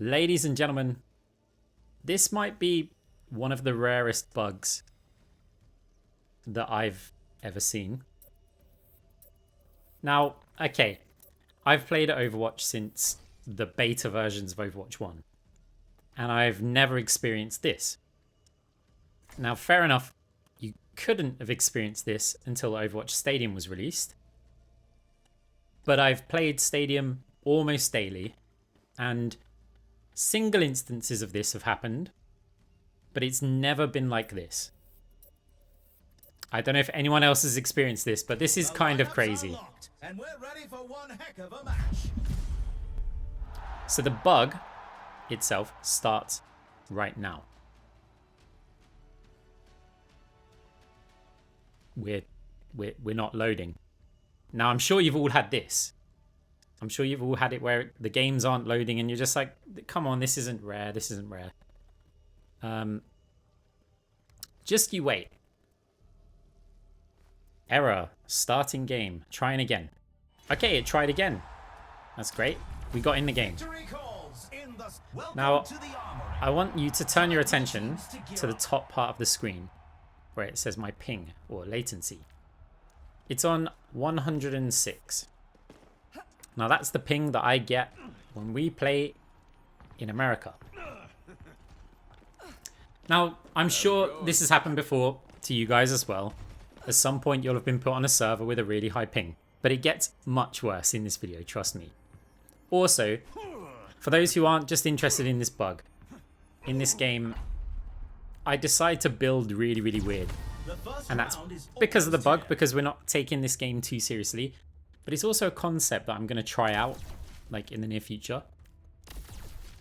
Ladies and gentlemen, this might be one of the rarest bugs that I've ever seen. Now, okay, I've played Overwatch since the beta versions of Overwatch 1, and I've never experienced this. Now, fair enough, you couldn't have experienced this until Overwatch Stadium was released, but I've played Stadium almost daily, and single instances of this have happened, but it's never been like this. I don't know if anyone else has experienced this, but this is kind of crazy. And we're ready for one heck of a match. So the bug itself starts right now. We're not loading. Now, I'm sure you've all had this. I'm sure you've all had it where the games aren't loading and you're just like, come on, this isn't rare, this isn't rare. Just you wait. Error, starting game, trying again. Okay, it tried again. That's great. We got in the game. Now, I want you to turn your attention to the top part of the screen where it says my ping or latency. It's on 106. Now that's the ping that I get when we play in America. Now, I'm sure this has happened before to you guys as well. At some point you'll have been put on a server with a really high ping. But it gets much worse in this video, trust me. Also, for those who aren't just interested in this bug, in this game, I decide to build really, really weird. And that's because of the bug, because we're not taking this game too seriously. But it's also a concept that I'm going to try out, like, in the near future.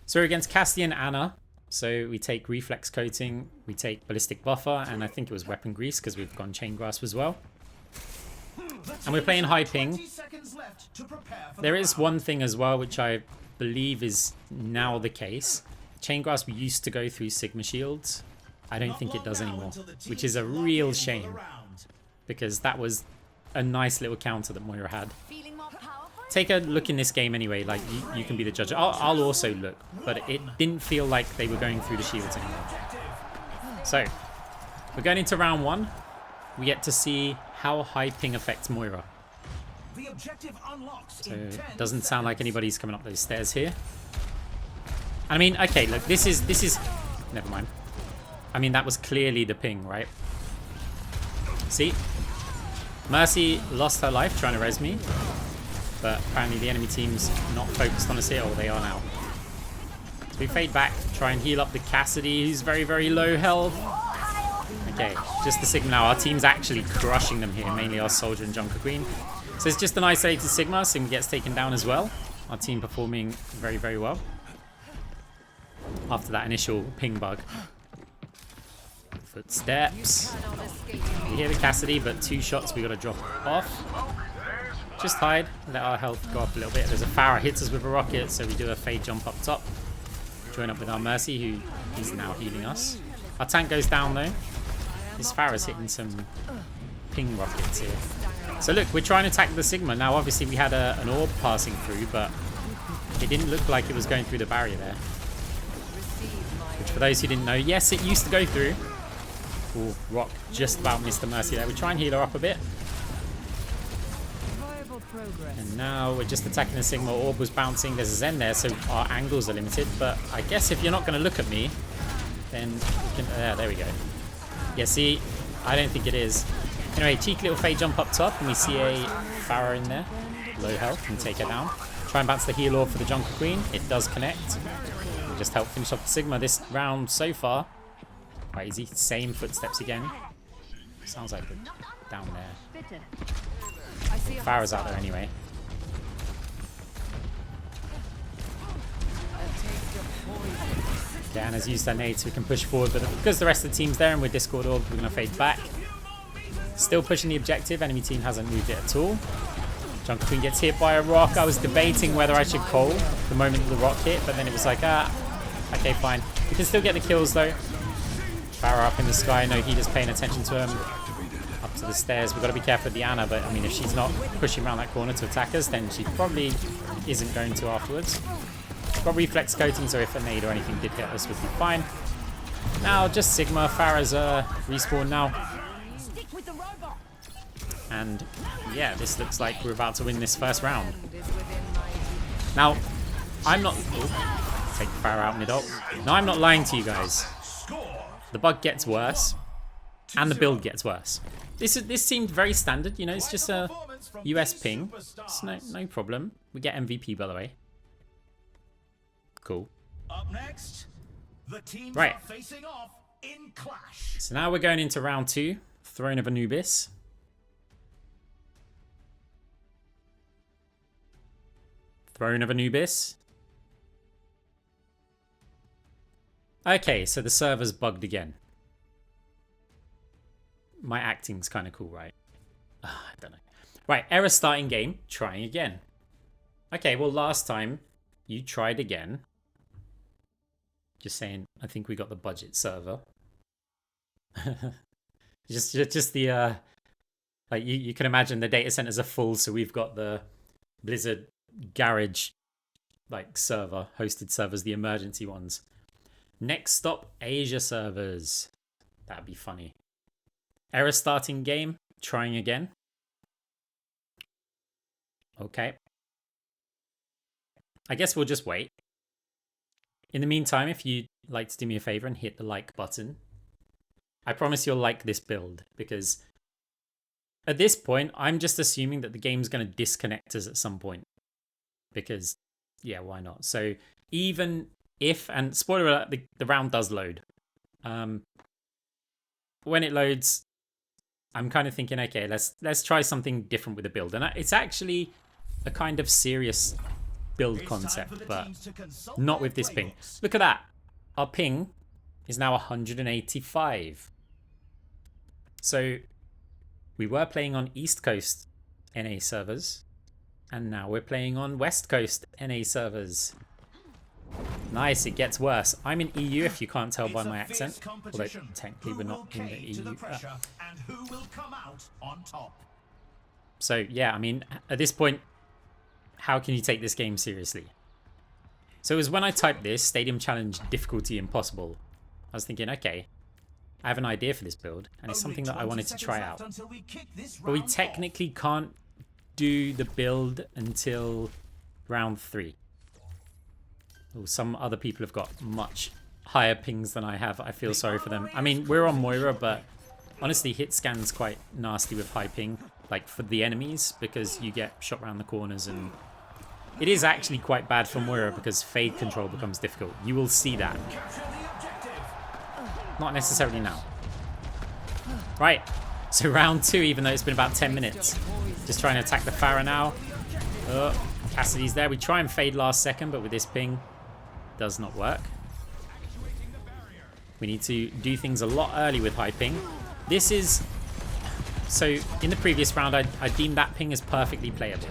So we're against Cassidy and Anna. So we take Reflex Coating, we take Ballistic Buffer, and I think it was Weapon Grease, because we've gone Chain Grasp as well. And we're playing high ping. There is one thing as well, which I believe is now the case. Chain Grasp used to go through Sigma Shields. I don't think it does anymore, which is a real shame, because that was a nice little counter that Moira had. Take a look in this game anyway, like you can be the judge. I'll also look, but it didn't feel like they were going through the shields anymore. So, we're going into round one. We get to see how high ping affects Moira. So, it doesn't sound like anybody's coming up those stairs here. I mean, okay, look, this is, never mind. I mean, that was clearly the ping, right? See? Mercy lost her life trying to res me, but apparently the enemy team's not focused on us here, or they are now. So we fade back, try and heal up the Cassidy, who's very, very low health. Okay, just the Sigma now. Our team's actually crushing them here, mainly our Soldier and Junker Queen. So it's just an isolated Sigma. Sigma gets taken down as well. Our team performing very, very well after that initial ping bug. Footsteps. We hear the Cassidy, but 2 shots we got to drop off. Just hide, let our health go up a little bit. There's a Pharah hits us with a rocket, so we do a fade jump up top. Join up with our Mercy, who is now healing us. Our tank goes down though. This Pharah's hitting some ping rockets here. So look, we're trying to attack the Sigma. Now obviously we had an orb passing through, but it didn't look like it was going through the barrier there. Which for those who didn't know, yes, it used to go through. Oh, Rock just about missed the Mercy there. We try and heal her up a bit. And now we're just attacking the Sigma. Orb was bouncing. There's a Zen there, so our angles are limited. But I guess if you're not going to look at me, then we can... there we go. Yeah, see, I don't think it is. Anyway, cheeky little fade jump up top, and we see a Pharah in there. Low health, and take her down. Try and bounce the heal orb for the Junker Queen. It does connect. We'll just help finish off the Sigma this round so far. Quite easy. Same footsteps again. Sounds like they're down there. Pharah's out there anyway. Okay, Anna's used her nade so we can push forward, but because the rest of the team's there and we're Discord orb, we're going to fade back. Still pushing the objective. Enemy team hasn't moved it at all. Junker Queen gets hit by a rock. I was debating whether I should call the moment the rock hit, but then it was like, okay, fine. We can still get the kills though. Pharah up in the sky. No Heater's paying attention to him. Up to the stairs. We've got to be careful with the Anna, but I mean, if she's not pushing around that corner to attack us, then she probably isn't going to afterwards. Got reflex coating, so if a nade or anything did hit us, we'd be fine. Now, just Sigma. Farah's respawn now. And yeah, this looks like we're about to win this first round. Now, I'm not... Oh, take Farah out mid-ult. No, I'm not lying to you guys. The bug gets worse, and the build gets worse. This seemed very standard, you know, it's just a US ping. It's no problem. We get MVP, by the way. Cool. Up next, the teams right. are facing off in clash. So now we're going into round 2, Throne of Anubis. Throne of Anubis. Okay, so the server's bugged again. My acting's kind of cool, right? I don't know. Right, error starting game, trying again. Okay, well last time you tried again. Just saying, I think we got the budget server. just the like you can imagine the data centers are full, so we've got the Blizzard garage like server, hosted servers, the emergency ones. Next stop, Asia servers. That'd be funny. Error starting game, trying again. Okay. I guess we'll just wait. In the meantime, if you'd like to do me a favor and hit the like button, I promise you'll like this build, because at this point, I'm just assuming that the game's going to disconnect us at some point. Because, yeah, why not? So even if, and spoiler alert, the round does load. When it loads, I'm kind of thinking, okay, let's try something different with the build. And it's actually a kind of serious build concept, but not with this ping. Look at that. Our ping is now 185. So we were playing on East Coast NA servers, and now we're playing on West Coast NA servers. Nice, it gets worse. I'm in EU if you can't tell by my accent, although technically we're not in the EU. So yeah, I mean, at this point, how can you take this game seriously? So it was when I typed this, Stadium Challenge difficulty impossible. I was thinking, okay, I have an idea for this build, and it's something that I wanted to try out. But we technically can't do the build until round 3. Oh, some other people have got much higher pings than I have. I feel sorry for them. I mean, we're on Moira, but honestly, hit scan's quite nasty with high ping, like for the enemies, because you get shot around the corners, and it is actually quite bad for Moira because fade control becomes difficult. You will see that. Not necessarily now. Right, so round 2, even though it's been about 10 minutes. Just trying to attack the Pharah now. Cassidy's there. We try and fade last second, but with this ping, does not work. We need to do things a lot early with high ping. This is... So, in the previous round, I deemed that ping as perfectly playable.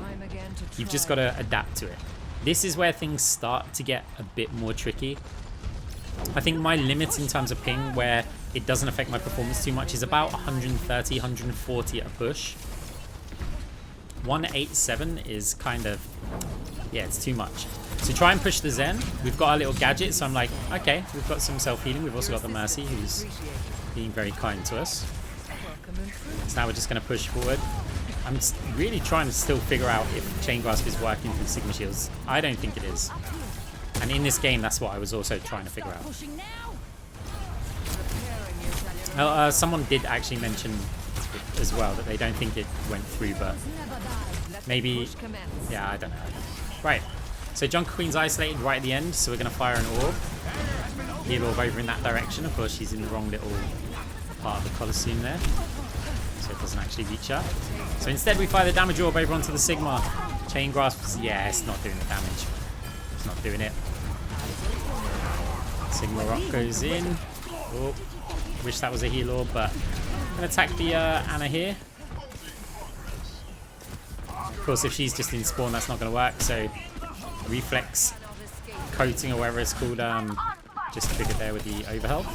You've just got to adapt to it. This is where things start to get a bit more tricky. I think my limit in terms of ping, where it doesn't affect my performance too much, is about 130, 140 at a push. 187 is kind of... Yeah, it's too much. So try and push the Zen. We've got our little gadget, so I'm like, okay, we've got some self-healing. We've also got the Mercy, who's being very kind to us. So now we're just going to push forward. I'm really trying to still figure out if Chain Grasp is working through Sigma Shields. I don't think it is. And in this game, that's what I was also trying to figure out. Someone did actually mention as well that they don't think it went through, but maybe... Yeah, I don't know. Right. So Junker Queen's isolated right at the end, so we're going to fire an orb. Heal orb over in that direction. Of course, she's in the wrong little part of the Colosseum there, so it doesn't actually reach her. So instead we fire the damage orb over onto the Sigma. Chain Grasp, yeah, it's not doing the damage. It's not doing it. Sigma Rock goes in. Oh, wish that was a heal orb, but I'm going to attack the Ana here. Of course, if she's just in spawn, that's not going to work, so reflex coating or whatever it's called, just triggered there with the overhealth.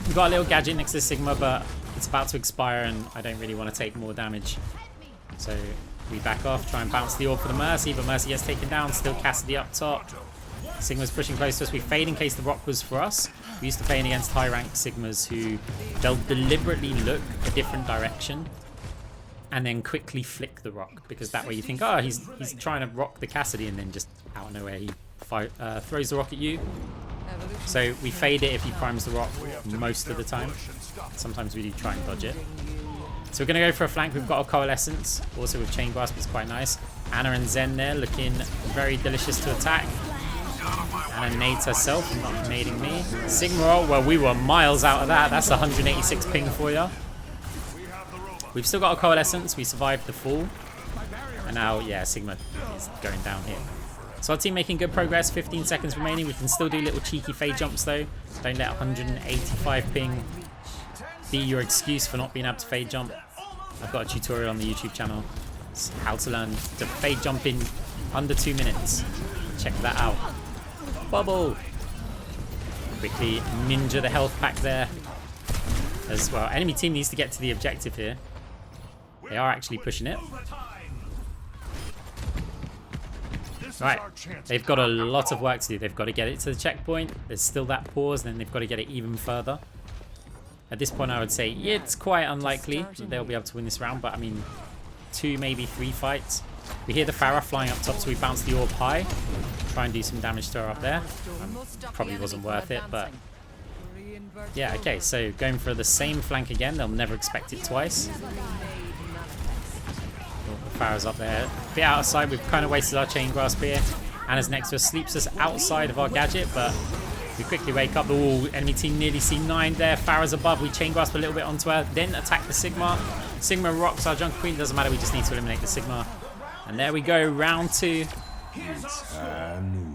We've got a little gadget next to Sigma, but it's about to expire and I don't really want to take more damage. So We back off, try and bounce the orb for the Mercy, but Mercy gets taken down. Still Cassidy up top. Sigma's pushing close to us. We fade in case the rock was for us. We used to fade against high rank Sigmas who they'll deliberately look a different direction and then quickly flick the rock, because that way you think, oh, he's trying to rock the Cassidy, and then just out of nowhere he throws the rock at you. So we fade it if he primes the rock most of the time. Sometimes we do try and dodge it. So we're going to go for a flank. We've got a Coalescence. Also with Chain Grasp, it's quite nice. Anna and Zen there looking very delicious to attack. Anna nades herself, not nading me. Sigma ult, well, we were miles out of that. That's 186 ping for you. We've still got a Coalescence. We survived the fall. And now, yeah, Sigma is going down here. So our team making good progress. 15 seconds remaining. We can still do little cheeky fade jumps though. Don't let 185 ping be your excuse for not being able to fade jump. I've got a tutorial on the YouTube channel. It's how to learn to fade jump in under 2 minutes. Check that out. Bubble! Quickly ninja the health pack there as well. Enemy team needs to get to the objective here. They are actually pushing it. Right, they've got a lot of work to do. They've got to get it to the checkpoint. There's still that pause, then they've got to get it even further. At this point, I would say it's quite unlikely that they'll be able to win this round, but I mean, 2, maybe 3 fights. We hear the Pharah flying up top, so we bounce the orb high. Try and do some damage to her up there. Probably wasn't worth it, but yeah, okay, so going for the same flank again. They'll never expect it twice. Pharah's up there. A bit out of sight. We've kind of wasted our Chain Grasp here. Anna's next to us, sleeps us outside of our gadget, but we quickly wake up. Oh, enemy team nearly C9 there. Pharah's above. We Chain Grasp a little bit onto her, then attack the Sigma. Sigma rocks our Jungle Queen. Doesn't matter, we just need to eliminate the Sigma. And there we go, round 2.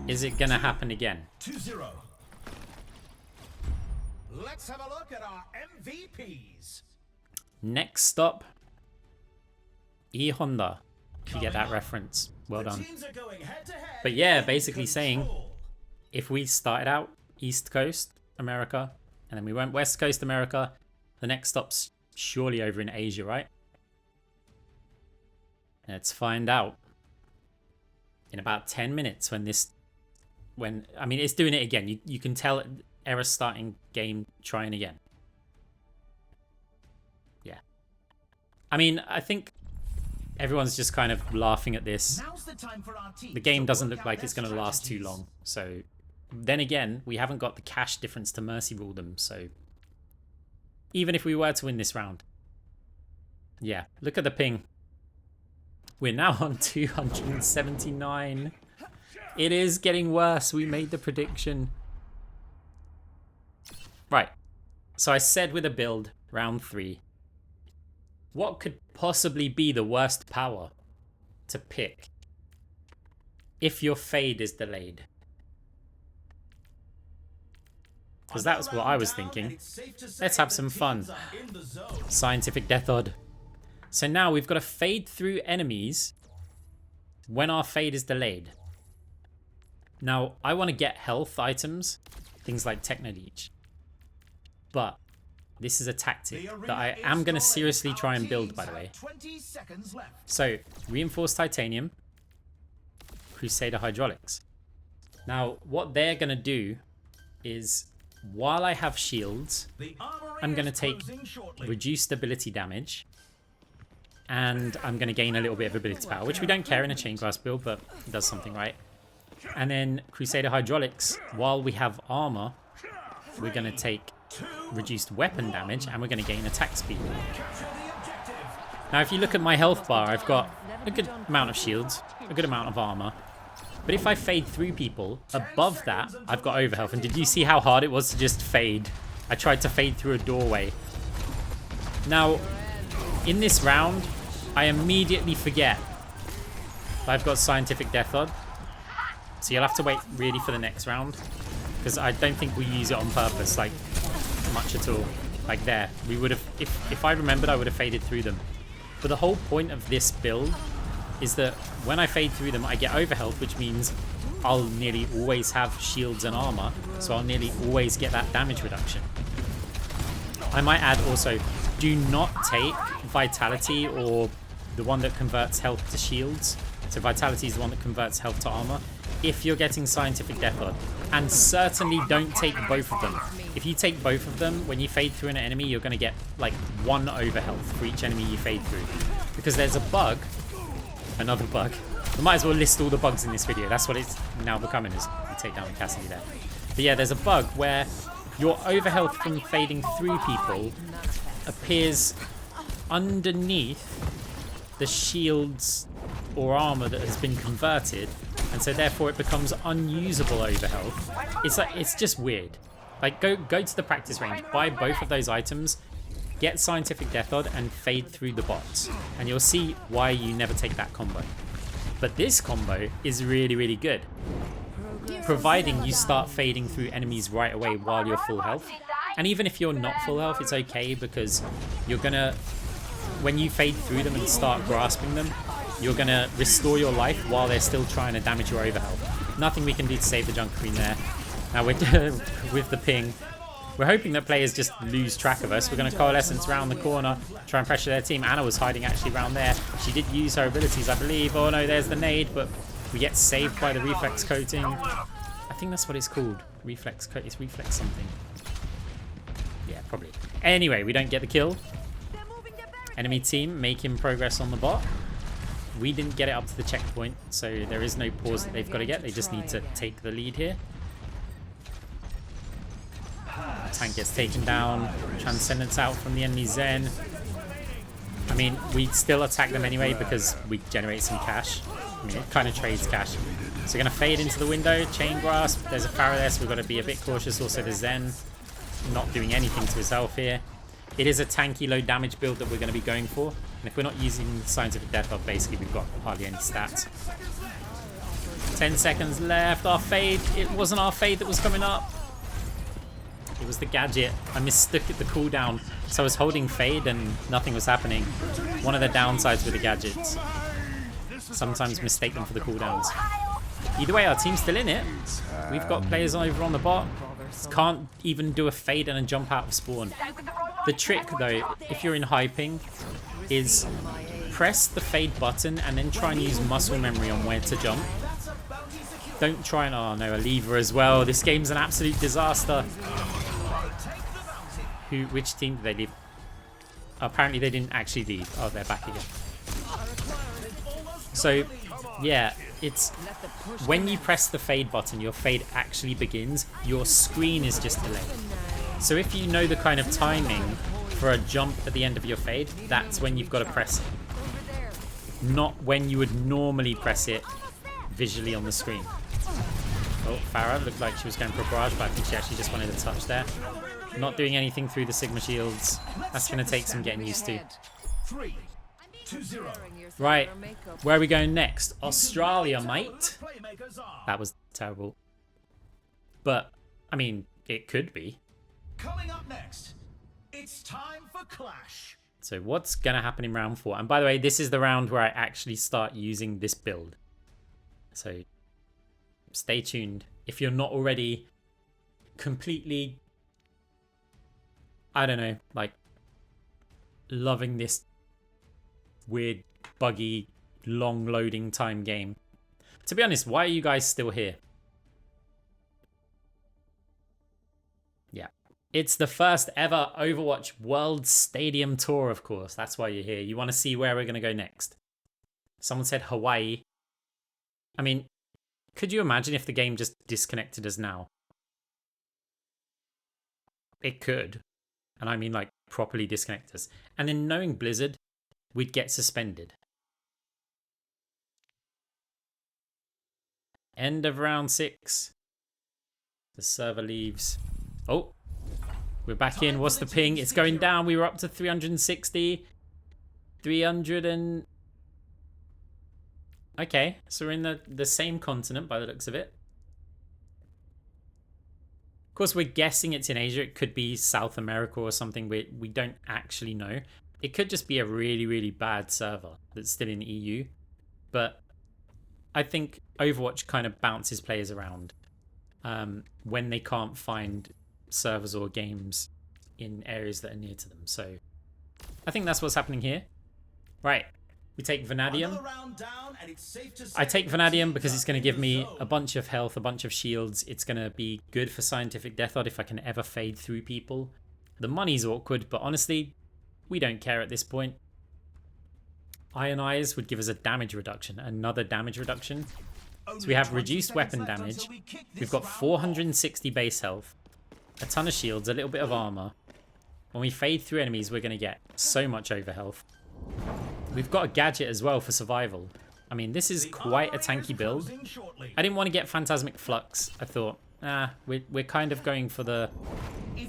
Is it gonna happen again? 2-0. Let's have a look at our MVPs. Next stop, E Honda. If you get that reference, well done. But yeah, basically saying, if we started out East Coast America and then we went West Coast America, the next stop's surely over in Asia, right? Let's find out in about 10 minutes when I mean, it's doing it again. You can tell error starting game trying again. Yeah. I mean, I think everyone's just kind of laughing at this. The game doesn't look like it's going to last too long. So then again, we haven't got the cash difference to mercy rule them. So even if we were to win this round, yeah, look at the ping. We're now on 279. It is getting worse. We made the prediction. Right. So I said with a build, round 3. What could possibly be the worst power to pick if your fade is delayed? Because that's what I was thinking. Let's have some fun. Scientific Death Odd. So now we've got to fade through enemies when our fade is delayed. Now, I want to get health items, things like Techno Leech. But this is a tactic that I am going to seriously try and build, by the way. So, Reinforced Titanium, Crusader Hydraulics. Now, what they're going to do is, while I have shields, I'm going to take reduced ability damage. And I'm going to gain a little bit of ability power, which we don't care in a Chain Grasp build, but it does something right. And then Crusader Hydraulics, while we have armor, we're going to take reduced weapon damage, and we're going to gain attack speed. Now, if you look at my health bar, I've got a good amount of shields, a good amount of armor. But if I fade through people, above that, I've got overhealth. And did you see how hard it was to just fade? I tried to fade through a doorway. Now, in this round, I immediately forget that I've got Scientific Death Odd. So you'll have to wait really for the next round, because I don't think we use it on purpose, like, much at all. Like there, we would have, if I remembered, I would have faded through them. But the whole point of this build is that when I fade through them, I get overhealth, which means I'll nearly always have shields and armor, so I'll nearly always get that damage reduction. I might add also, do not take Vitality or the one that converts health to shields. So Vitality is the one that converts health to armor. If you're getting Scientific Death Rod. And certainly don't take both of them. If you take both of them, when you fade through an enemy, you're going to get like 1 over health for each enemy you fade through. Because there's a bug, another bug. We might as well list all the bugs in this video. That's what it's now becoming, is you take down the Cassidy there. But yeah, there's a bug where your overhealth from fading through people appears underneath the shields or armor that has been converted, and so therefore it becomes unusable overhealth. It's just weird. Like, go to the practice range, buy both of those items, get Scientific Death Rod, and fade through the bots, and you'll see why you never take that combo. But this combo is really, really good, providing you start fading through enemies right away while you're full health. And even if you're not full health, it's okay, because you're gonna, when you fade through them and start grasping them, you're gonna restore your life while they're still trying to damage your overhealth. Nothing we can do to save the Junk Queen there. Now we're with the ping. We're hoping that players just lose track of us. We're going to Coalescence around the corner, try and pressure their team. Anna was hiding actually around there. She did use her abilities, I believe. Oh no, there's the nade, but we get saved by the reflex coating. I think that's what it's called. Reflex coat. It's reflex something. Yeah, probably. Anyway, we don't get the kill. Enemy team making progress on the bot. We didn't get it up to the checkpoint, so there is no pause that they've got to get. They just need to take the lead here. Tank gets taken down. Transcendence out from the enemy Zen. I mean, we still attack them anyway because we generate some cash. I mean, it kind of trades cash. So we're going to fade into the window. Chain Grasp. There's a Pharaoh there, so we've got to be a bit cautious. Also, the Zen not doing anything to his health here. It is a tanky, low damage build that we're going to be going for. And if we're not using Scientific Death Rod, basically we've got hardly any stats. 10 seconds left. Our fade. It wasn't our fade that was coming up. It was the gadget. I mistook it the cooldown. So I was holding fade and nothing was happening. One of the downsides with the gadgets. Sometimes mistake them for the cooldowns. Either way, our team's still in it. We've got players over on the bot. Can't even do a fade and a jump out of spawn. The trick though, if you're in high ping, is press the fade button and then try and use muscle memory on where to jump. Don't try and, oh no, a lever as well. This game's an absolute disaster. Which team did they leave? Apparently they didn't actually leave. Oh, they're back again. So, yeah, it's when you press the fade button, your fade actually begins. Your screen is just delayed. So if you know the kind of timing for a jump at the end of your fade, that's when you've got to press it. Not when you would normally press it visually on the screen. Oh, Farah looked like she was going for a barrage, but I think she actually just wanted a touch there. Not doing anything through the Sigma shields. That's going to take some getting used to. 3, 2, 0. Right, where are we going next? Australia, mate. That was terrible. But, I mean, it could be. Coming up next, it's time for Clash. So what's going to happen in round 4? And by the way, this is the round where I actually start using this build. So stay tuned. If you're not already completely, I don't know, like loving this weird, buggy, long loading time game. To be honest, why are you guys still here? Yeah. It's the first ever Overwatch World Stadium Tour, of course. That's why you're here. You want to see where we're going to go next. Someone said Hawaii. I mean, could you imagine if the game just disconnected us now? It could. And I mean, like, properly disconnect us. And then knowing Blizzard, we'd get suspended. End of round 6. The server leaves. Oh, we're back in. What's the ping? It's going down. We were up to 360. 300 and... Okay, so we're in the same continent by the looks of it. Of course, we're guessing it's in Asia. It could be South America or something. We don't actually know. It could just be a really, really bad server that's still in the EU. But I think Overwatch kind of bounces players around when they can't find servers or games in areas that are near to them. So I think that's what's happening here. Right. We take Vanadium. Another round down, and it's safe to say I take Vanadium because it's going to give me zone. a bunch of health, a bunch of shields. It's going to be good for Scientific Death Odd if I can ever fade through people. The money's awkward, but honestly, we don't care at this point. Ionize would give us a damage reduction, another damage reduction. So we have reduced weapon damage. We've got 460 base health, a ton of shields, a little bit of armor. When we fade through enemies, we're going to get so much overhealth. We've got a gadget as well for survival. I mean, this is quite a tanky build. I didn't want to get Phantasmic Flux. I thought, we're kind of going for the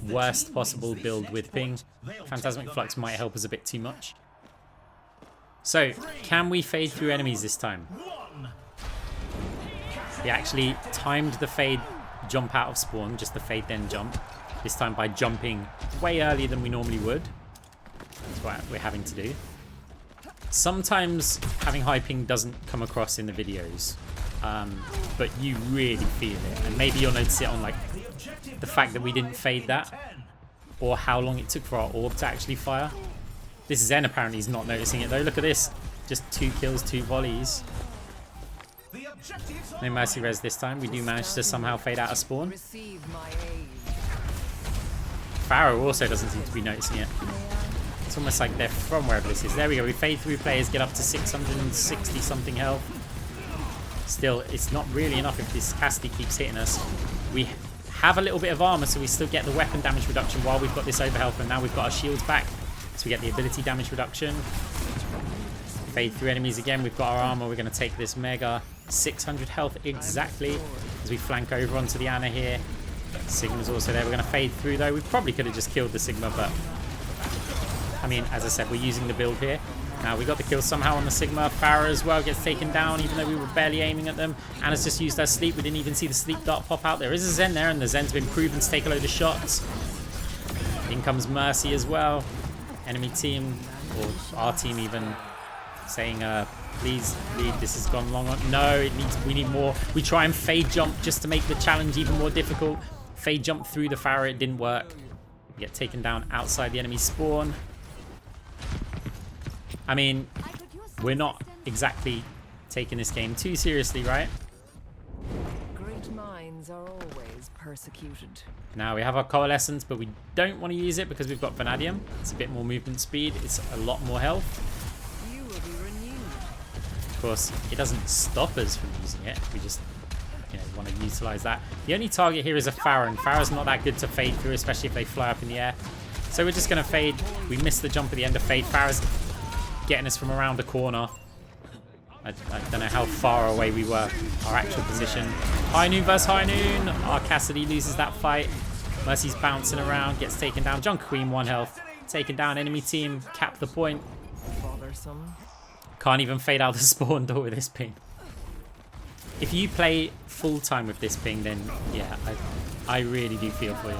worst possible build with ping. Phantasmic Flux might help us a bit too much. So, can we fade through enemies this time? We actually timed the fade jump out of spawn, just the fade then jump. This time by jumping way earlier than we normally would. That's what we're having to do. Sometimes having high ping doesn't come across in the videos, but you really feel it. And maybe you'll notice it on like the fact that we didn't fade that, or how long it took for our orb to actually fire. This Zen apparently is not noticing it though. Look at this. Just 2 kills, 2 volleys. No mercy res this time. We do manage to somehow fade out of spawn. Pharaoh also doesn't seem to be noticing it. It's almost like they're from wherever this is. There we go. We fade through players, get up to 660 something health. Still, it's not really enough if this Cassidy keeps hitting us. We have a little bit of armor, so we still get the weapon damage reduction while we've got this overhealth, and now we've got our shields back. So we get the ability damage reduction. Fade through enemies again. We've got our armor. We're going to take this mega. 600 health exactly as we flank over onto the Ana here. Sigma's also there. We're going to fade through though. We probably could have just killed the Sigma, but I mean, as I said, we're using the build here. Now we got the kill somehow on the Sigma. Farah as well gets taken down, even though we were barely aiming at them. Anna's just used her sleep. We didn't even see the sleep dart pop out. There is a Zen there, and the Zen's been proven to take a load of shots. In comes Mercy as well. Enemy team, or our team even, saying, please lead, this has gone long on. No, we need more. We try and fade jump just to make the challenge even more difficult. Fade jump through the Farah, it didn't work. We get taken down outside the enemy spawn. I mean, we're not exactly taking this game too seriously, right? Great minds are always persecuted. Now we have our Coalescence, but we don't want to use it because we've got Vanadium. It's a bit more movement speed. It's a lot more health. You will be renewed. Of course, it doesn't stop us from using it. We just, want to utilize that. The only target here is a Farah, and Farah's not that good to fade through, especially if they fly up in the air. So we're just going to fade. We missed the jump at the end of fade. Farah's getting us from around the corner. I don't know how far away we were, our actual position. High Noon versus High Noon. Our Cassidy loses that fight. Mercy's bouncing around, gets taken down. Junk Queen, 1 health. Taken down, enemy team, cap the point. Bothersome. Can't even fade out the spawn door with this ping. If you play full time with this ping, then yeah, I really do feel for you.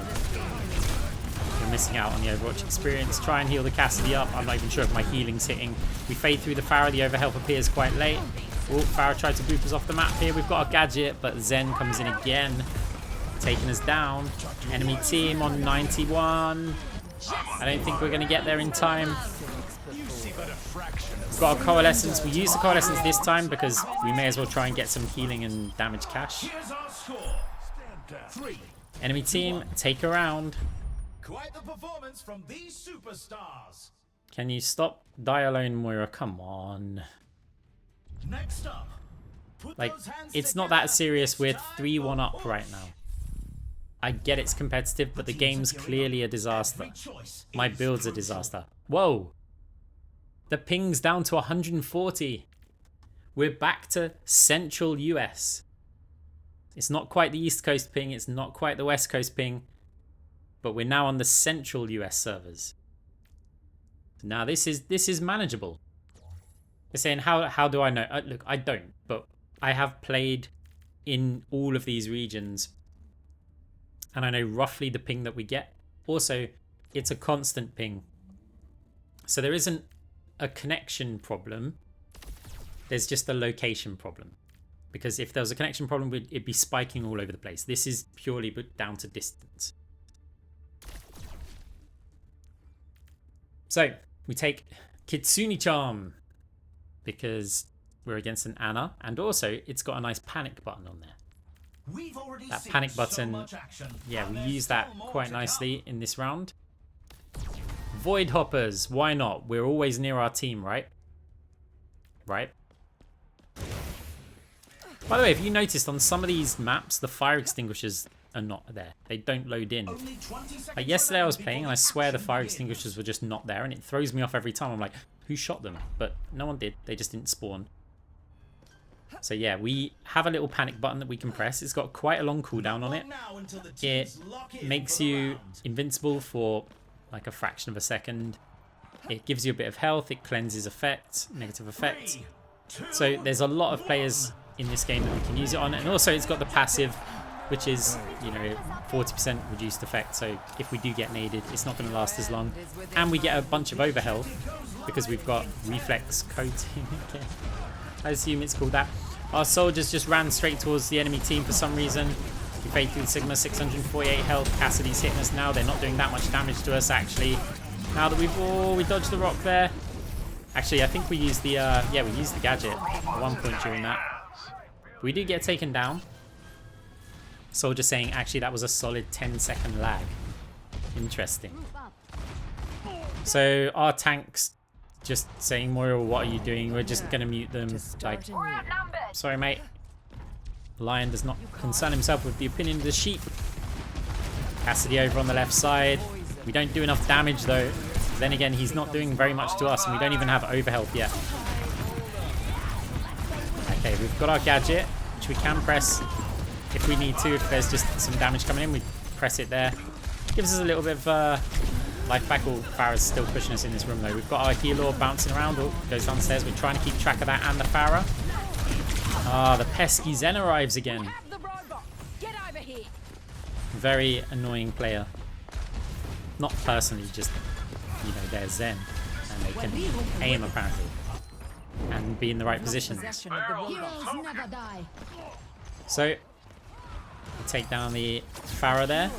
You're missing out on the Overwatch experience. Try and heal the Cassidy up. I'm not even sure if my healing's hitting. We fade through the Farah. The overhealth appears quite late. Oh, Farah tried to boop us off the map here. We've got a gadget, but Zen comes in again, taking us down. Enemy team on 91. I don't think we're going to get there in time. We've got a Coalescence. We use the Coalescence this time because we may as well try and get some healing and damage cash. Enemy team, take a round. Quite the performance from these superstars. Can you stop? Die alone, Moira. Come on. Next up, like, it's not that serious. We're 3-1 up right now. I get it's competitive, but the game's clearly a disaster. My build's a disaster. Whoa. The ping's down to 140. We're back to central US. It's not quite the East Coast ping. It's not quite the West Coast ping. But we're now on the central US servers. Now this is manageable. They're saying, how do I know? Look, I don't, but I have played in all of these regions, and I know roughly the ping that we get. Also, it's a constant ping, so there isn't a connection problem. There's just a location problem, because if there was a connection problem, it'd be spiking all over the place. This is purely down to distance. So we take Kitsune Charm. because we're against an Ana, and also it's got a nice panic button on there. We've already That seen panic so button, much action, yeah, we and there's use that still more quite to nicely in this round. Void hoppers, why not? We're always near our team, right? Right? By the way, if you noticed on some of these maps, the fire extinguishers are not there. They don't load in. Only 20 seconds Like yesterday I was before playing and the I swear the action fire begins. extinguishers were just not there, and it throws me off every time. I'm like, who shot them? But no one did. They just didn't spawn. So yeah, we have a little panic button that we can press. It's got quite a long cooldown on it. Now until the It teams lock in makes for the you round. invincible for like a fraction of a second. It gives you a bit of health. It cleanses effects, negative effects. 3, 2, So there's a lot of players in this game that we can use it on. And also it's got the passive, which is, you know, 40% reduced effect. So if we do get naded, it's not going to last as long. And we get a bunch of overhealth because we've got reflex coating again. I assume it's called that. Our soldiers just ran straight towards the enemy team for some reason. We fade through the Sigma, 648 health. Cassidy's hitting us now. They're not doing that much damage to us, actually. Now that we dodged the rock there. Actually, I think we used the, we used the gadget at one point during that. We do get taken down. Soldier saying, actually, that was a solid 10-second lag. Interesting. So our tanks just saying, Moira, what are you doing? We're just going to mute them. Like, sorry, mate. Lion does not concern himself with the opinion of the sheep. Cassidy over on the left side. We don't do enough damage, though. Then again, he's not doing very much to us, and we don't even have overhealth yet. Okay, we've got our gadget, which we can press if we need to. If there's just some damage coming in, we press it there. Gives us a little bit of life back. Oh, Farah's still pushing us in this room, though. We've got our healer bouncing around. Oh, goes downstairs. We're trying to keep track of that and the Farah. Ah, the pesky Zen arrives again. Very annoying player. Not personally, just, you know, they're Zen. And they can aim, apparently. And be in the right positions. So, we take down the Farah there.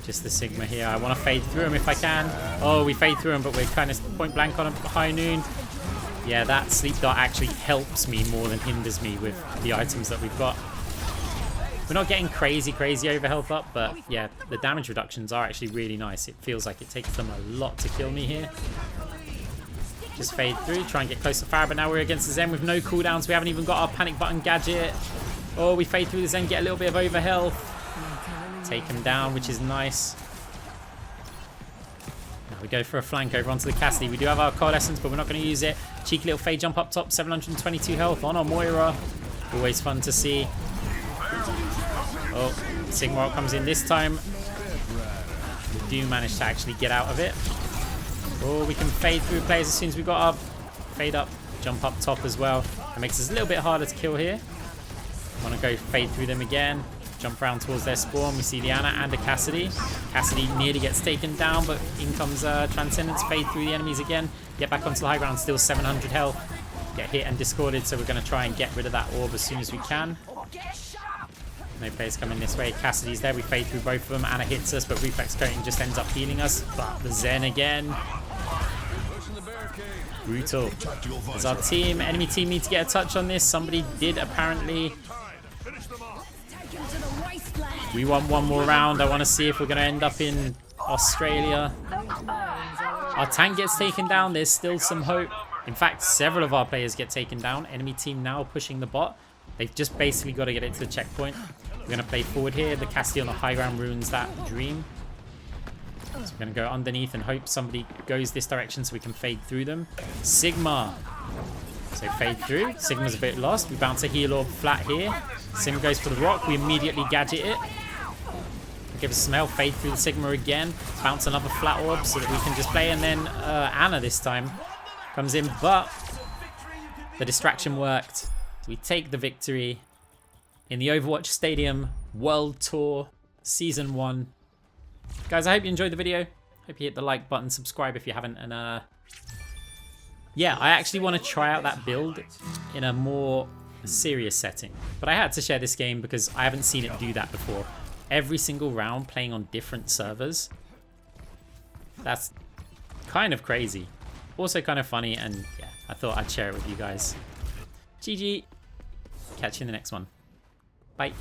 Just the Sigma here. I want to fade through him if I can. Oh, we fade through him, but we're kind of point blank on a high noon. Yeah, that sleep dart actually helps me more than hinders me with the items that we've got. We're not getting crazy overhealth up, but yeah, the damage reductions are actually really nice. It feels like it takes them a lot to kill me here. Just fade through, try and get close to Farah, but now we're against the Zen with no cooldowns. We haven't even got our panic button gadget. Oh, we fade through the Zen, get a little bit of overhealth. Take him down, which is nice. Now we go for a flank over onto the Cassidy. We do have our coalescence, but we're not going to use it. Cheeky little fade jump up top, 722 health on our Moira. Always fun to see. Oh, Sigma comes in this time. We do manage to actually get out of it. Oh, we can fade through players as soon as we got our fade up, jump up top as well. That makes us a little bit harder to kill here. Want to go fade through them again. Jump around towards their spawn. We see the Ana and the Cassidy. Cassidy nearly gets taken down, but in comes Transcendence. Fade through the enemies again. Get back onto the high ground. Still 700 health. Get hit and discorded, so we're going to try and get rid of that orb as soon as we can. No players coming this way. Cassidy's there. We fade through both of them. Ana hits us, but reflex coating just ends up healing us. But the Zen again. Brutal. As our team, enemy team need to get a touch on this. Somebody did apparently. We want one more round. I want to see if we're going to end up in Australia. Our tank gets taken down. There's still some hope. In fact, several of our players get taken down. Enemy team now pushing the bot. They've just basically got to get it to the checkpoint. We're going to play forward here. The Cassidy on the high ground ruins that dream. So we're going to go underneath and hope somebody goes this direction so we can fade through them. Sigma. So fade through. Sigma's a bit lost. We bounce a heal orb flat here. Sigma goes for the rock. We immediately gadget it. Give us some health. Fade through the Sigma again. Bounce another flat orb so that we can just play. And then Ana this time comes in. But the distraction worked. We take the victory in the Overwatch Stadium World Tour Season 1. Guys, I hope you enjoyed the video. Hope you hit the like button, subscribe if you haven't. And yeah, I actually want to try out that build in a more serious setting. But I had to share this game because I haven't seen it do that before. Every single round playing on different servers. That's kind of crazy. also kind of funny, and yeah, I thought I'd share it with you guys. GG. Catch you in the next one. Bye.